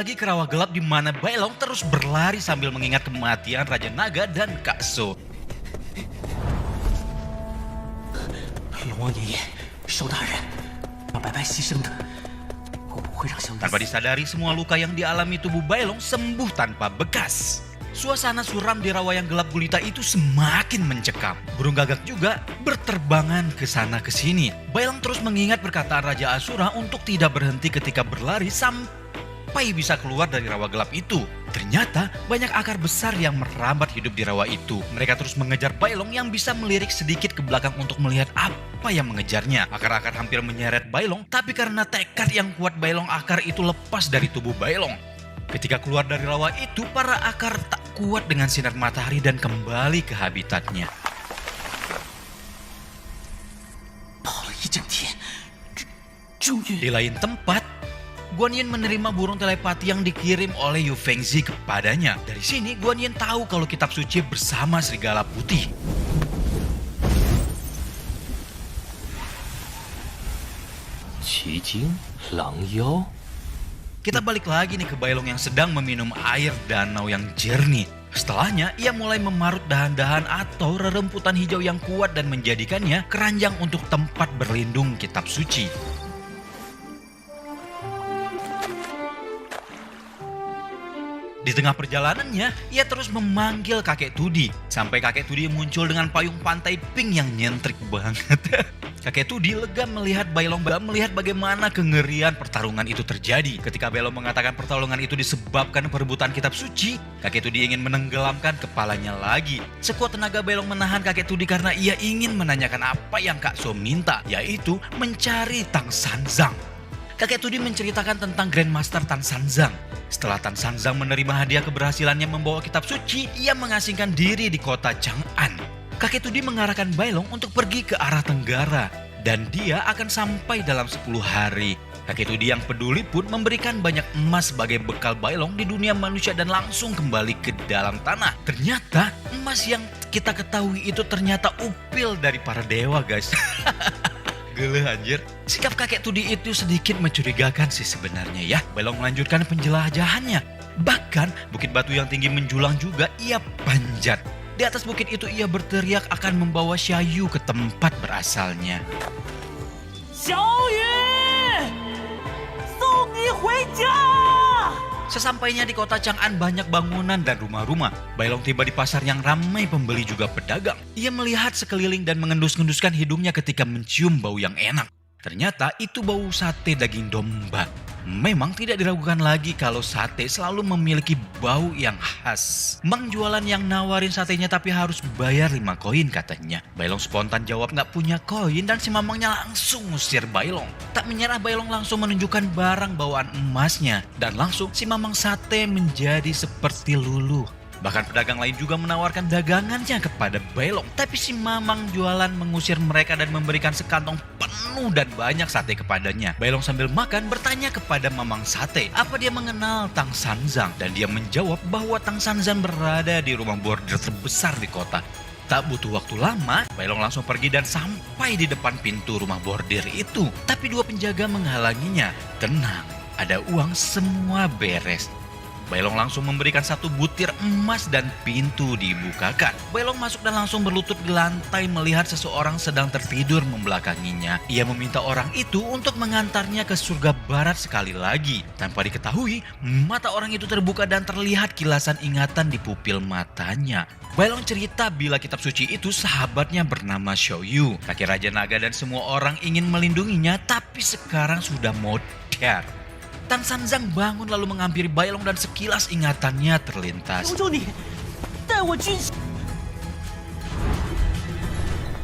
lagi ke rawa gelap di mana Bailong terus berlari sambil mengingat kematian Raja Naga dan Kak So. 龙王爷爷，寿大人要白白牺牲的，我不会让小女 Tanpa disadari, semua luka yang dialami tubuh Bailong sembuh tanpa bekas. Suasana suram di rawa yang gelap gulita itu semakin mencekam. Burung gagak juga berterbangan ke sana ke sini. Bailong terus mengingat perkataan Raja Asura untuk tidak berhenti ketika berlari sampai bisa keluar dari rawa gelap itu. Ternyata banyak akar besar yang merambat hidup di rawa itu. Mereka terus mengejar Bailong yang bisa melirik sedikit ke belakang untuk melihat apa yang mengejarnya. Akar-akar hampir menyeret Bailong, tapi karena tekad yang kuat Bailong, akar itu lepas dari tubuh Bailong. Ketika keluar dari rawa itu, para akar tak kuat dengan sinar matahari dan kembali ke habitatnya. 跑了一整天，终于 Di lain tempat, Guan Yin menerima burung telepati yang dikirim oleh Yu Fengzi kepadanya. Dari sini, Guan Yin tahu kalau kitab suci bersama serigala putih. Qijing Lang Yao. Kita balik lagi nih ke Bailong yang sedang meminum air danau yang jernih. Setelahnya, ia mulai memarut dahan-dahan atau reremputan hijau yang kuat dan menjadikannya keranjang untuk tempat berlindung kitab suci. Di tengah perjalanannya, ia terus memanggil kakek Tudi. Sampai kakek Tudi muncul dengan payung pantai pink yang nyentrik banget. Kakek Tudi lega melihat Bailong, melihat bagaimana kengerian pertarungan itu terjadi. Ketika Bailong mengatakan pertarungan itu disebabkan perebutan kitab suci, kakek Tudi ingin menenggelamkan kepalanya lagi. Sekuat tenaga Bailong menahan kakek Tudi karena ia ingin menanyakan apa yang Kak So minta, yaitu mencari Tang Sanzang. Kakek Tudi menceritakan tentang Grandmaster Tan Sanzang. Setelah Tan Sanzang menerima hadiah keberhasilannya membawa kitab suci, ia mengasingkan diri di kota Chang'an. Kakek Tudi mengarahkan Bailong untuk pergi ke arah tenggara dan dia akan sampai dalam 10 hari. Kakek Tudi yang peduli pun memberikan banyak emas sebagai bekal Bailong di dunia manusia dan langsung kembali ke dalam tanah. Ternyata emas yang kita ketahui itu ternyata upil dari para dewa, guys. Geleh anjir. Sikap kakek Tudi itu sedikit mencurigakan sih sebenarnya ya. Bailong melanjutkan penjelajahannya. Bahkan bukit batu yang tinggi menjulang juga ia panjat. Di atas bukit itu ia berteriak akan membawa Xiaoyu ke tempat berasalnya. Xiaoyu, song ni hui jia. Sesampainya di kota Chang'an banyak bangunan dan rumah-rumah. Bailong tiba di pasar yang ramai pembeli juga pedagang. Ia melihat sekeliling dan mengendus-enduskan hidungnya ketika mencium bau yang enak. Ternyata itu bau sate daging domba. Memang tidak diragukan lagi kalau sate selalu memiliki bau yang khas. Mang jualan yang nawarin satenya tapi harus bayar 5 koin katanya. Bailong spontan jawab nggak punya koin dan si mamangnya langsung ngusir Bailong. Tak menyerah, Bailong langsung menunjukkan barang bawaan emasnya. Dan langsung si mamang sate menjadi seperti luluh. Bahkan pedagang lain juga menawarkan dagangannya kepada Bailong. Tapi si mamang jualan mengusir mereka dan memberikan sekantong penuh dan banyak sate kepadanya. Bailong sambil makan bertanya kepada mamang sate apa dia mengenal Tang Sanzang. Dan dia menjawab bahwa Tang Sanzang berada di rumah bordir terbesar di kota. Tak butuh waktu lama, Bailong langsung pergi dan sampai di depan pintu rumah bordir itu. Tapi 2 penjaga menghalanginya. Tenang, ada uang, semua beres. Bailong langsung memberikan 1 butir emas dan pintu dibukakan. Bailong masuk dan langsung berlutut di lantai melihat seseorang sedang tertidur membelakanginya. Ia meminta orang itu untuk mengantarnya ke surga barat sekali lagi. Tanpa diketahui, mata orang itu terbuka dan terlihat kilasan ingatan di pupil matanya. Bailong cerita bila kitab suci itu sahabatnya bernama Xiaoyu. Kakek Raja Naga dan semua orang ingin melindunginya tapi sekarang sudah modern. Tang Sanzang bangun lalu menghampiri Bailong dan sekilas ingatannya terlintas.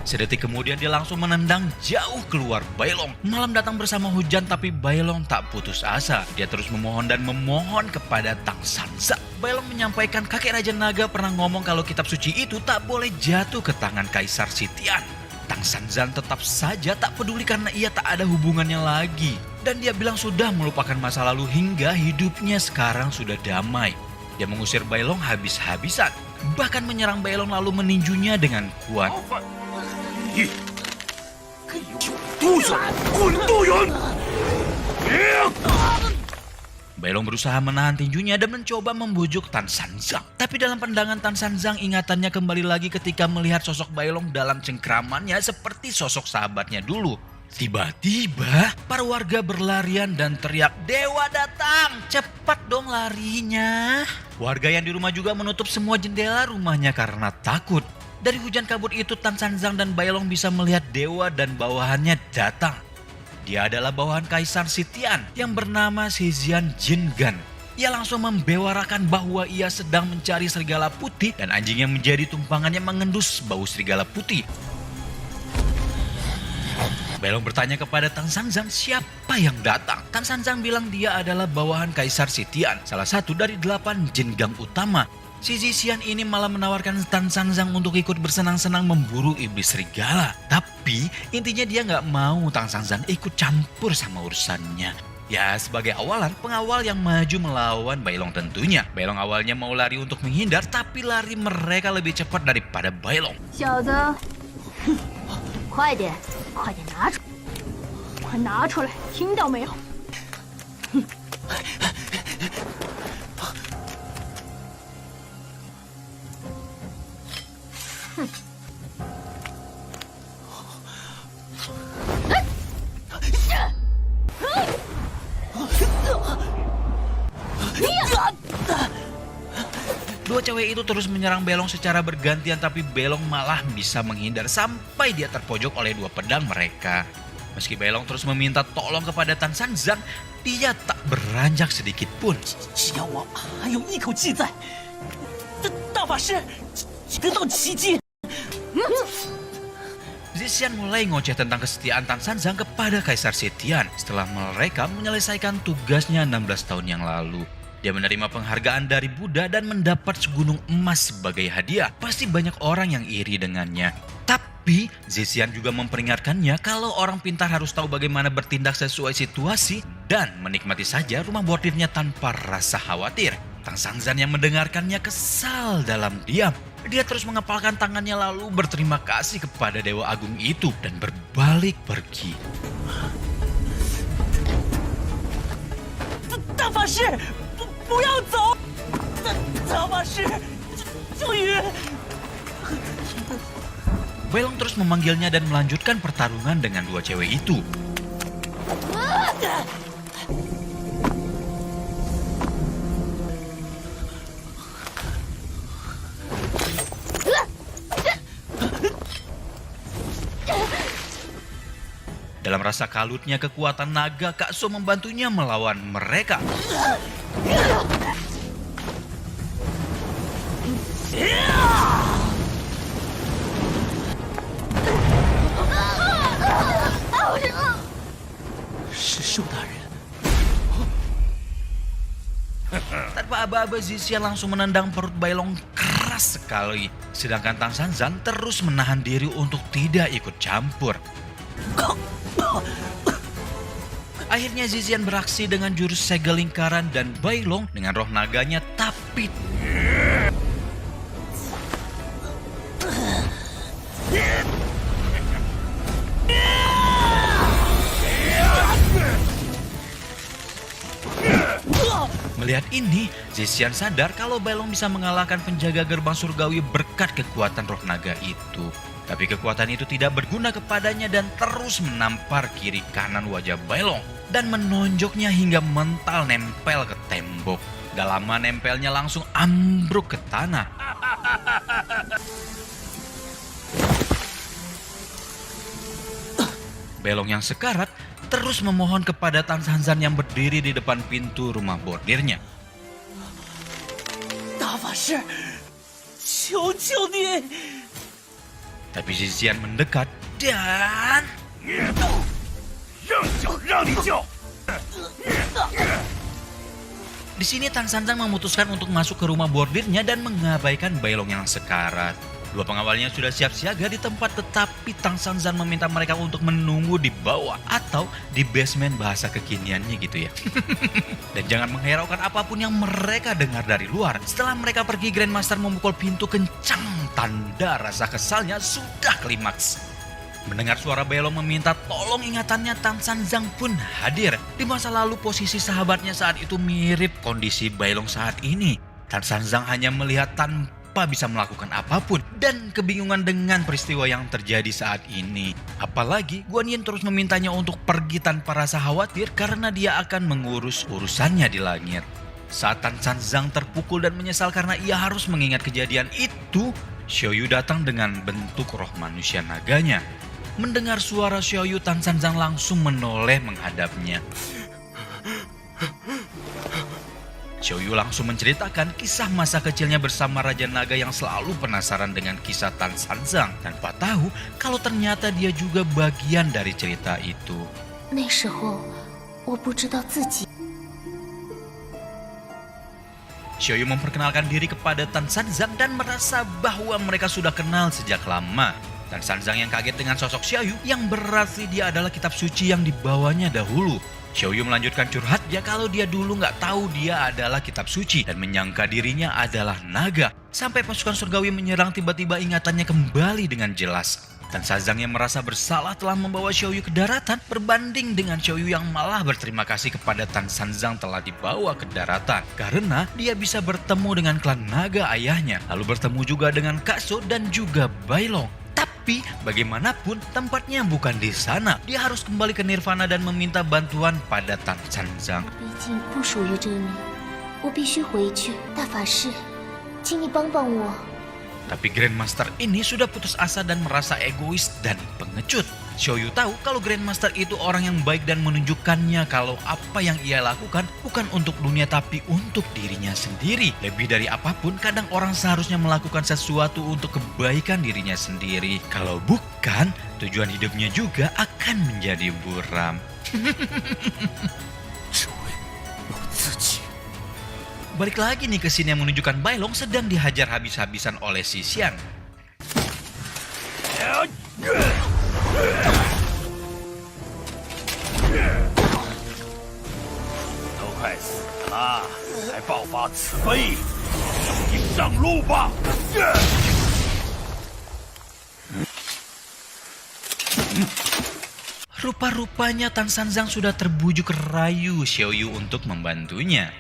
Sedetik kemudian dia langsung menendang jauh keluar Bailong. Malam datang bersama hujan tapi Bailong tak putus asa. Dia terus memohon dan memohon kepada Tang Sanzang. Bailong menyampaikan kakek Raja Naga pernah ngomong kalau kitab suci itu tak boleh jatuh ke tangan Kaisar Sitian. Tang Sanzang tetap saja tak peduli karena ia tak ada hubungannya lagi. Dan dia bilang sudah melupakan masa lalu hingga hidupnya sekarang sudah damai. Dia mengusir Bailong habis-habisan. Bahkan menyerang Bailong lalu meninjunya dengan kuat. Bailong berusaha menahan tinjunya dan mencoba membujuk Tan Sanzang. Tapi dalam pandangan Tan Sanzang, ingatannya kembali lagi ketika melihat sosok Bailong dalam cengkramannya seperti sosok sahabatnya dulu. Tiba-tiba para warga berlarian dan teriak, "Dewa datang! Cepat dong larinya!" Warga yang di rumah juga menutup semua jendela rumahnya karena takut. Dari hujan kabut itu Tan Sanzang dan Bailong bisa melihat dewa dan bawahannya datang. Dia adalah bawahan Kaisar Sitian yang bernama Shijian Jingan. Ia langsung membewarakan bahwa ia sedang mencari serigala putih dan anjing yang menjadi tumpangannya mengendus bau serigala putih. Bailong bertanya kepada Tan Sanzang siapa yang datang. Tan Sanzang bilang dia adalah bawahan Kaisar Sitian, salah satu dari 8 Jingang utama. Si Zixian ini malah menawarkan Tan Sanzang untuk ikut bersenang-senang memburu iblis serigala. Tapi intinya dia nggak mau Tan Sanzang ikut campur sama urusannya. Ya sebagai awalan, pengawal yang maju melawan Bailong tentunya. Bailong awalnya mau lari untuk menghindar, tapi lari mereka lebih cepat daripada Bailong. 小子，哼，快点，快点拿出，快拿出来，听到没有？ Dua cewek itu terus menyerang Bailong secara bergantian, tapi Bailong malah bisa menghindar sampai dia terpojok oleh dua pedang mereka. Meski Bailong terus meminta tolong kepada Tan Sanzang, dia tak beranjak sedikit pun. 只要我还有一口气在，大法师，直到奇迹。 Zixian mulai ngoceh tentang kesetiaan Tan Sanzang kepada Kaisar Sitian setelah mereka menyelesaikan tugasnya 16 tahun yang lalu. Dia menerima penghargaan dari Buddha dan mendapat segunung emas sebagai hadiah. Pasti banyak orang yang iri dengannya. Tapi Zixian juga memperingatkannya kalau orang pintar harus tahu bagaimana bertindak sesuai situasi dan menikmati saja rumah bordirnya tanpa rasa khawatir. Tan Sanzang yang mendengarkannya kesal dalam diam. Dia terus mengepalkan tangannya lalu berterima kasih kepada Dewa Agung itu dan berbalik pergi. 大法师，不要走！大法师，小雨。 Bailong terus memanggilnya dan melanjutkan pertarungan dengan dua cewek itu. Dalam rasa kalutnya kekuatan naga, Kak So membantunya melawan mereka. Tanpa aba-aba Zixian langsung menendang perut Bailong keras sekali. Sedangkan Tan Sanzang terus menahan diri untuk tidak ikut campur. Akhirnya Zixian beraksi dengan jurus segel lingkaran dan Bailong dengan roh naganya tapi melihat ini, Zixian sadar kalau Bailong bisa mengalahkan penjaga gerbang surgawi berkat kekuatan roh naga itu. Tapi kekuatan itu tidak berguna kepadanya dan terus menampar kiri kanan wajah Bailong dan menonjoknya hingga mental nempel ke tembok. Gak lama nempelnya langsung ambruk ke tanah. Bailong yang sekarat terus memohon kepada Tan Sanzang yang berdiri di depan pintu rumah bordirnya. 大法师，求求你！ Tapi Zixian mendekat dan... 让你救！ Di sini Tan Sanzang memutuskan untuk masuk ke rumah bordirnya dan mengabaikan Bailong yang sekarat. Dua pengawalnya sudah siap siaga di tempat, tetapi Tan Sanzang meminta mereka untuk menunggu di bawah atau di basement bahasa kekiniannya gitu ya. Dan jangan menghiraukan apapun yang mereka dengar dari luar. Setelah mereka pergi, Grandmaster memukul pintu kencang, tanda rasa kesalnya sudah klimaks. Mendengar suara Bailong meminta tolong ingatannya, Tan Sanzang pun hadir. Di masa lalu posisi sahabatnya saat itu mirip kondisi Bailong saat ini. Tan Sanzang hanya melihat tanpa bisa melakukan apapun dan kebingungan dengan peristiwa yang terjadi saat ini. Apalagi Guan Yin terus memintanya untuk pergi tanpa rasa khawatir karena dia akan mengurus urusannya di langit. Saat Tan Sanzang terpukul dan menyesal karena ia harus mengingat kejadian itu, Xiaoyu datang dengan bentuk roh manusia naganya. Mendengar suara Xiaoyu, Tan Sanzang langsung menoleh menghadapnya. Xiaoyu langsung menceritakan kisah masa kecilnya bersama Raja Naga yang selalu penasaran dengan kisah Tan Sanzang tanpa tahu kalau ternyata dia juga bagian dari cerita itu. 那时候我不知道自己 Xiaoyu memperkenalkan diri kepada Tan Sanzang dan merasa bahwa mereka sudah kenal sejak lama. Tan Sanzang yang kaget dengan sosok Xiaoyu yang berarti dia adalah kitab suci yang dibawanya dahulu. Xiaoyu melanjutkan curhatnya kalau dia dulu nggak tahu dia adalah kitab suci dan menyangka dirinya adalah naga. Sampai pasukan surgawi menyerang, tiba-tiba ingatannya kembali dengan jelas. Tan Sanzang yang merasa bersalah telah membawa Xiaoyu ke daratan berbanding dengan Xiaoyu yang malah berterima kasih kepada Tan Sanzang telah dibawa ke daratan karena dia bisa bertemu dengan klan naga ayahnya, lalu bertemu juga dengan Kak So dan juga Bailong. Tapi bagaimanapun tempatnya bukan di sana. Dia harus kembali ke Nirvana dan meminta bantuan pada Tan Sanzang. 毕竟不属于这里，我必须回去。大法师，请你帮帮我。 Tapi Grandmaster ini sudah putus asa dan merasa egois dan pengecut. Xiaoyu tahu kalau Grandmaster itu orang yang baik dan menunjukkannya kalau apa yang ia lakukan bukan untuk dunia tapi untuk dirinya sendiri. Lebih dari apapun, kadang orang seharusnya melakukan sesuatu untuk kebaikan dirinya sendiri. Kalau bukan, tujuan hidupnya juga akan menjadi buram. 只为我自己。 Balik lagi nih ke scene yang menunjukkan Bailong sedang dihajar habis-habisan oleh si Xian. 都快死了，还爆发慈悲，你上路吧！ Rupa-rupanya Tan Sanzang sudah terbujuk rayu Xiaoyu untuk membantunya.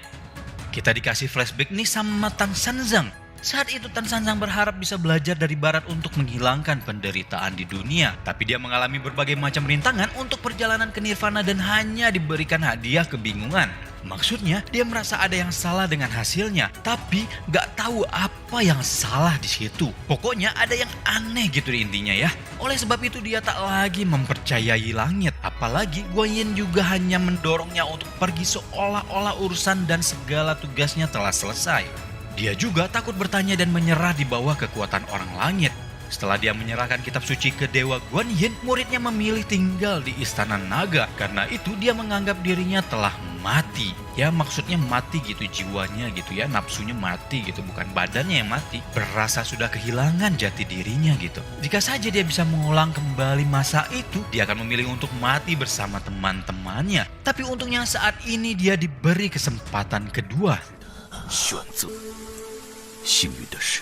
Kita dikasih flashback nih sama Tan Sanzang. Saat itu Tan Sanzang berharap bisa belajar dari barat untuk menghilangkan penderitaan di dunia. Tapi dia mengalami berbagai macam rintangan untuk perjalanan ke Nirvana dan hanya diberikan hadiah kebingungan. Maksudnya dia merasa ada yang salah dengan hasilnya, tapi gak tahu apa yang salah di situ. Pokoknya ada yang aneh gitu intinya ya. Oleh sebab itu dia tak lagi mempercayai langit. Apalagi Guan Yin juga hanya mendorongnya untuk pergi seolah-olah urusan dan segala tugasnya telah selesai. Dia juga takut bertanya dan menyerah di bawah kekuatan orang langit. Setelah dia menyerahkan kitab suci ke Dewa Guan Yin, muridnya memilih tinggal di Istana Naga. Karena itu dia menganggap dirinya telah mati. Ya maksudnya mati gitu jiwanya gitu ya, nafsunya mati gitu, bukan badannya yang mati. Berasa sudah kehilangan jati dirinya gitu. Jika saja dia bisa mengulang kembali masa itu, dia akan memilih untuk mati bersama teman-temannya. Tapi untungnya saat ini dia diberi kesempatan kedua. 选择幸运的是，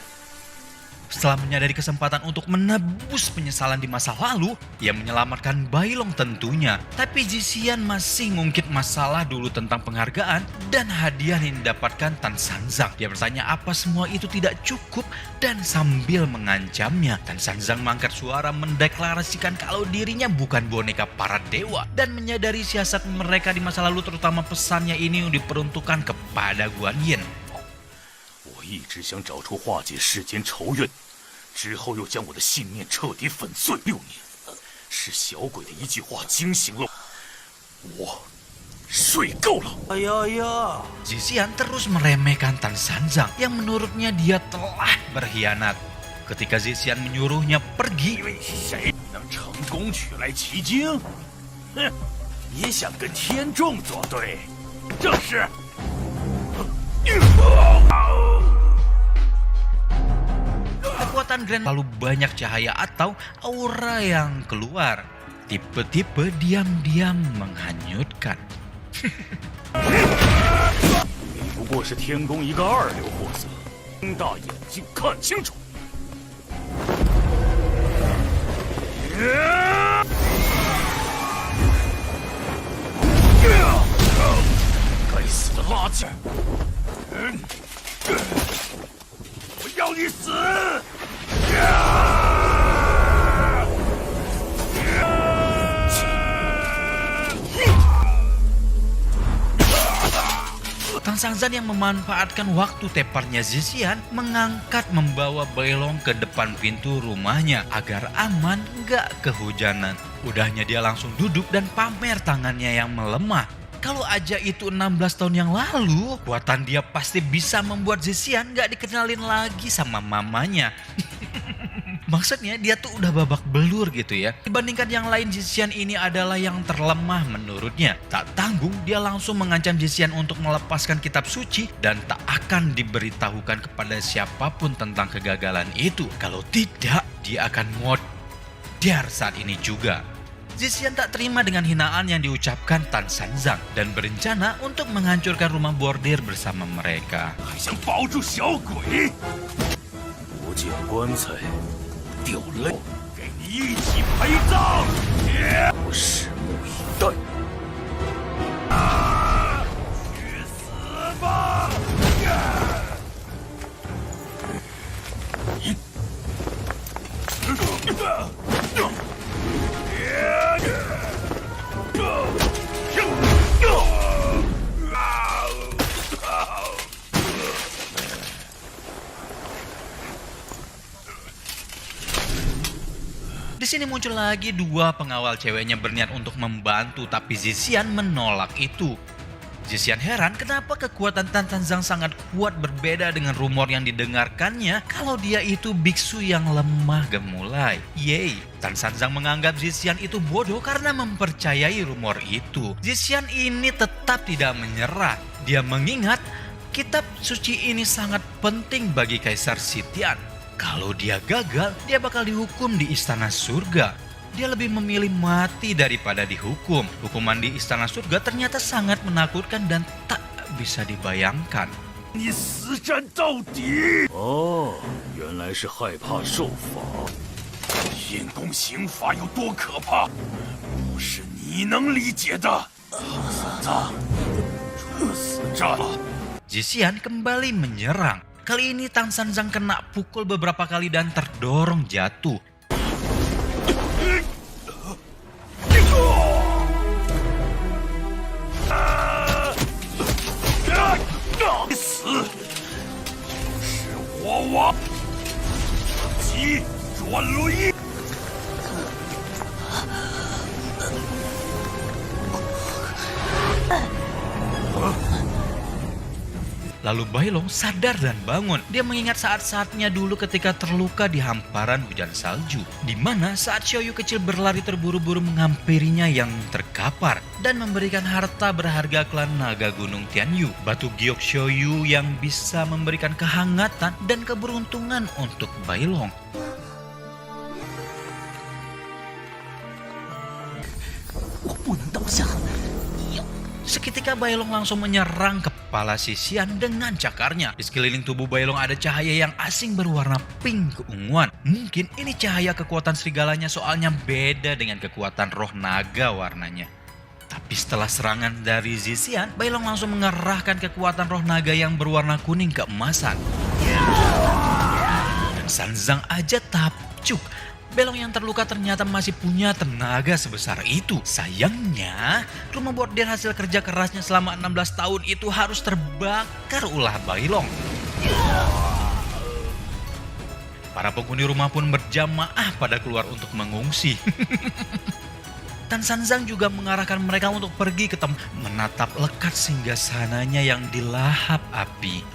Setelah menyadari kesempatan untuk menebus penyesalan di masa lalu, ia menyelamatkan Bailong tentunya. Tapi Zixian masih ngungkit masalah dulu tentang penghargaan dan hadiah yang didapatkan Tan Sanzang. Dia bertanya apa semua itu tidak cukup dan sambil mengancamnya, Tan Sanzang mengangkat suara mendeklarasikan kalau dirinya bukan boneka para dewa dan menyadari siasat mereka di masa lalu, terutama pesannya ini diperuntukkan kepada Guan Yin. 我一直想找出化解世间仇怨，之后又将我的信念彻底粉碎。6年，是小鬼的一句话惊醒了我，睡够了。哎呀呀！ Zixian terus meremehkan Tan Sanzang yang menurutnya dia telah berkhianat. Ketika Zixian menyuruhnya pergi, 因为谁能成功取来奇经？哼，也想跟天众作对，正是。 kekuatan Grand lalu banyak cahaya atau aura yang keluar. Tipe-tipe diam-diam menghanyutkan. 你不过是天宫一个二流货色，睁大眼睛看清楚。该死的垃圾！我要你死！Tang Sangzan yang memanfaatkan waktu teparnya Zixian mengangkat membawa Bailong ke depan pintu rumahnya agar aman gak kehujanan. Udahnya dia langsung duduk dan pamer tangannya yang melemah. Kalau aja itu 16 tahun yang lalu, kekuatan dia pasti bisa membuat Zixian gak dikenalin lagi sama mamanya. Maksudnya dia tuh udah babak belur gitu ya. Dibandingkan yang lain, Zixian ini adalah yang terlemah menurutnya. Tak tanggung, dia langsung mengancam Zixian untuk melepaskan kitab suci dan tak akan diberitahukan kepada siapapun tentang kegagalan itu. Kalau tidak, dia akan modar saat ini juga. Zixian tak terima dengan hinaan yang diucapkan Tan Shanzang dan berencana untuk menghancurkan rumah bordir bersama mereka. 还想保住小鬼？不见棺材，掉泪，给你一起陪葬！我拭目以待。去死吧！Di sini muncul lagi dua pengawal ceweknya berniat untuk membantu, tapi Zixian menolak itu. Zixian heran kenapa kekuatan Tan Shanzang sangat kuat berbeda dengan rumor yang didengarkannya kalau dia itu biksu yang lemah gemulai. Yeay, Tan Shanzang menganggap Zixian itu bodoh karena mempercayai rumor itu. Zixian ini tetap tidak menyerah. Dia mengingat kitab suci ini sangat penting bagi Kaisar Sitian. Kalau dia gagal, dia bakal dihukum di istana surga. Dia lebih memilih mati daripada dihukum. Hukuman di istana surga ternyata sangat menakutkan dan tak bisa dibayangkan. 你死战到底！哦，原来是害怕受罚。阴宫刑罚有多可怕，不是你能理解的。孙子，处死战！ Zixian kembali menyerang. Kali ini Tan Shanzang kena pukul beberapa kali dan terdorong jatuh. Lalu Bailong sadar dan bangun. Dia mengingat saat-saatnya dulu ketika terluka di hamparan hujan salju, di mana saat Xiaoyu kecil berlari terburu-buru menghampirinya yang terkapar dan memberikan harta berharga klan naga gunung Tianyu, batu giok Xiaoyu yang bisa memberikan kehangatan dan keberuntungan untuk Bailong. Seketika Bailong langsung menyerang kepala Zixian dengan cakarnya. Di sekeliling tubuh Bailong ada cahaya yang asing berwarna pink keunguan. Mungkin ini cahaya kekuatan serigalanya, soalnya beda dengan kekuatan roh naga warnanya. Tapi setelah serangan dari Zixian, Bailong langsung mengerahkan kekuatan roh naga yang berwarna kuning keemasan. Dan Shanzang aja takjub. Bailong yang terluka ternyata masih punya tenaga sebesar itu. Sayangnya, rumah bordir hasil kerja kerasnya selama 16 tahun itu harus terbakar ulah Bailong. Para penghuni rumah pun berjamaah pada keluar untuk mengungsi. Tan Shanzang juga mengarahkan mereka untuk pergi ke tempat menatap lekat singgasananya yang dilahap api.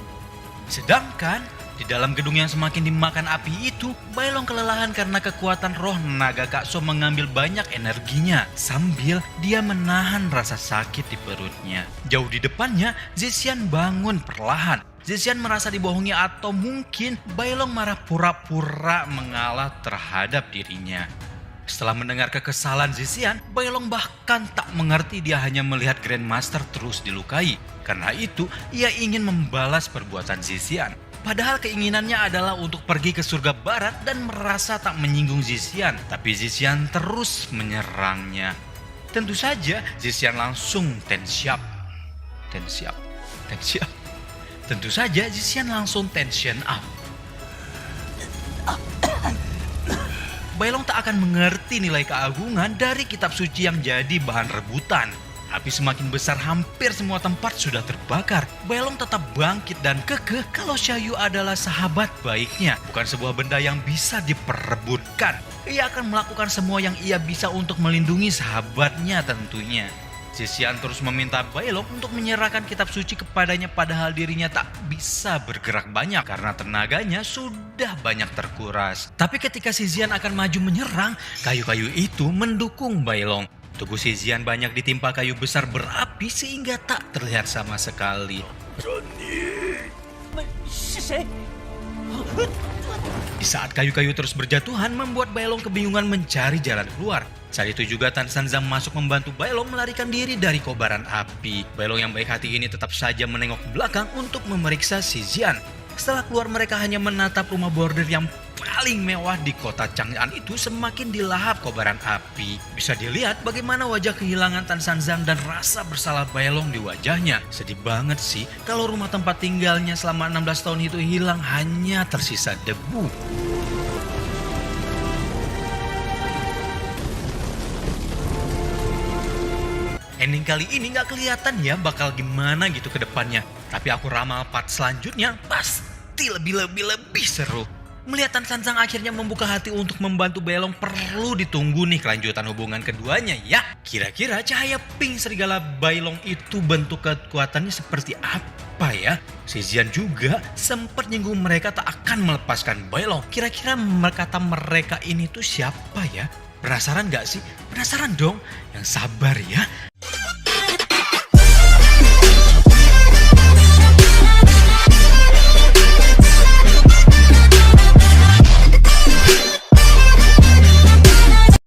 Sedangkan di dalam gedung yang semakin dimakan api itu, Bailong kelelahan karena kekuatan roh naga Kakso mengambil banyak energinya sambil dia menahan rasa sakit di perutnya. Jauh di depannya, Zixian bangun perlahan. Zixian merasa dibohongi atau mungkin Bailong marah pura-pura mengalah terhadap dirinya. Setelah mendengar kekesalan Zixian, Bailong bahkan tak mengerti dia hanya melihat Grandmaster terus dilukai. Karena itu, ia ingin membalas perbuatan Zixian. Padahal keinginannya adalah untuk pergi ke surga barat dan merasa tak menyinggung Zixian. Tapi Zixian terus menyerangnya. Tentu saja Zixian langsung tensiap. Tentu saja Zixian langsung tension up. Bailong tak akan mengerti nilai keagungan dari kitab suci yang jadi bahan rebutan. Api semakin besar, hampir semua tempat sudah terbakar. Bailong tetap bangkit dan kekeh kalau Xiaoyu adalah sahabat baiknya, bukan sebuah benda yang bisa diperebutkan. Ia akan melakukan semua yang ia bisa untuk melindungi sahabatnya tentunya. Zixian terus meminta Bailong untuk menyerahkan kitab suci kepadanya, padahal dirinya tak bisa bergerak banyak karena tenaganya sudah banyak terkuras. Tapi ketika Zixian akan maju menyerang, kayu-kayu itu mendukung Bailong. Tubuh Zixian banyak ditimpa kayu besar berapi sehingga tak terlihat sama sekali. 是谁？ Di saat kayu-kayu terus berjatuhan, membuat Bailong kebingungan mencari jalan keluar. Saat itu juga Tan Sanzang masuk membantu Bailong melarikan diri dari kobaran api. Bailong yang baik hati ini tetap saja menengok ke belakang untuk memeriksa Zixian. Setelah keluar, mereka hanya menatap rumah bordir yang paling mewah di kota Chang'an itu semakin dilahap kobaran api. Bisa dilihat bagaimana wajah kehilangan Tan Sanzang dan rasa bersalah Bailong di wajahnya. Sedih banget sih kalau rumah tempat tinggalnya selama 16 tahun itu hilang, hanya tersisa debu. Ending kali ini gak kelihatan ya bakal gimana gitu ke depannya. Tapi aku ramal part selanjutnya pasti lebih seru. Melihat Tan Sanzang akhirnya membuka hati untuk membantu Bailong, perlu ditunggu nih kelanjutan hubungan keduanya ya. Kira-kira cahaya pink serigala Bailong itu bentuk kekuatannya seperti apa ya? Zixian juga sempat nyinggung mereka tak akan melepaskan Bailong. Kira-kira kata mereka ini tuh siapa ya? Penasaran gak sih? Penasaran dong? Yang sabar ya.